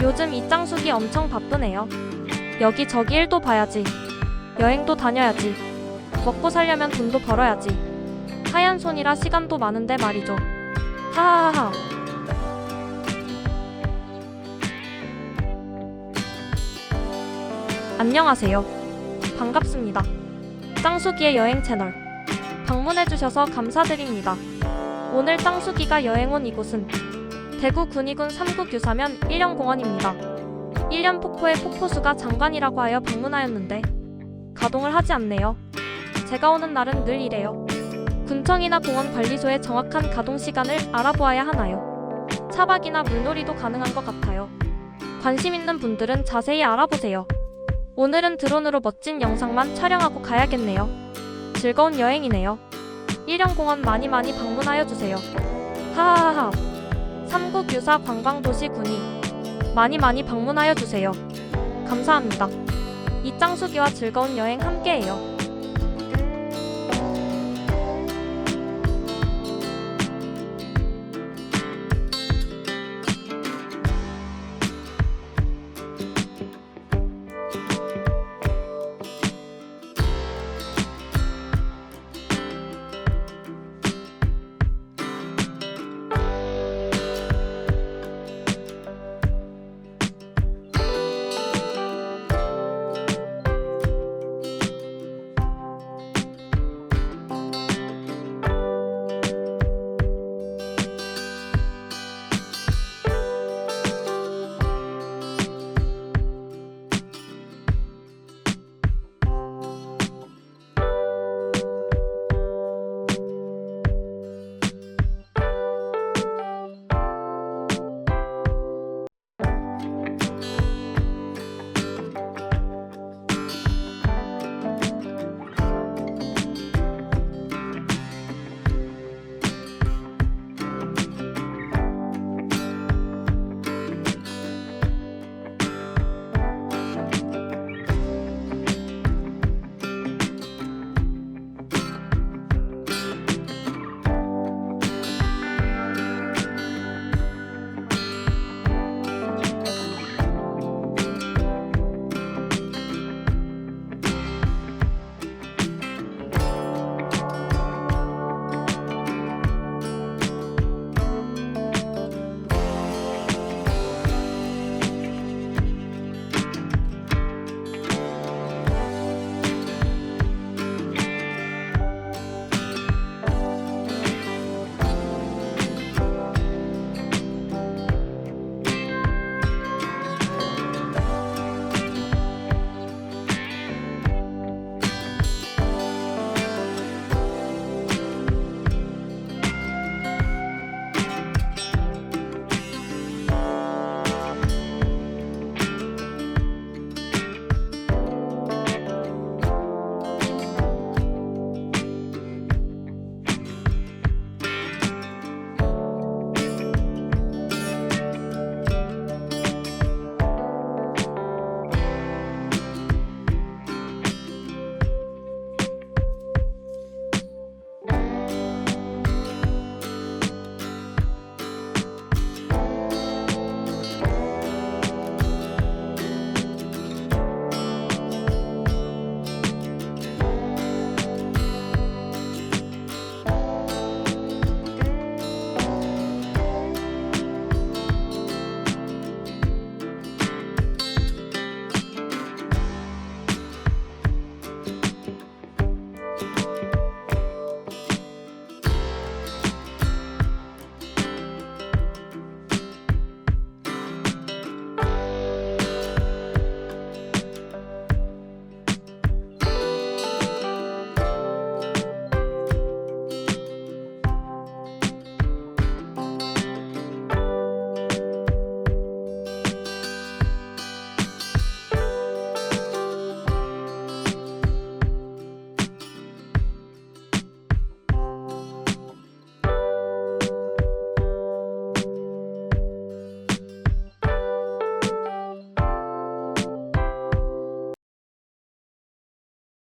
요즘 이 짱숙이 엄청 바쁘네요. 여기저기 일도 봐야지. 여행도 다녀야지. 먹고 살려면 돈도 벌어야지. 하얀 손이라 시간도 많은데 말이죠. 하하하하. 안녕하세요. 반갑습니다. 짱숙이의 여행 채널 방문해주셔서 감사드립니다. 오늘 짱숙이가 여행 온 이곳은 대구 군위군 삼국유사면 일연공원입니다. 일연폭포의 폭포수가 장관이라고 하여 방문하였는데 가동을 하지 않네요. 제가 오는 날은 늘 이래요. 군청이나 공원관리소의 정확한 가동 시간을 알아보아야 하나요? 차박이나 물놀이도 가능한 것 같아요. 관심 있는 분들은 자세히 알아보세요. 오늘은 드론으로 멋진 영상만 촬영하고 가야겠네요. 즐거운 여행이네요. 일연공원 많이 방문하여 주세요. 하하하하. 삼국유사 관광도시 군위 많이 방문하여 주세요. 감사합니다. 이 짱숙이와 즐거운 여행 함께해요.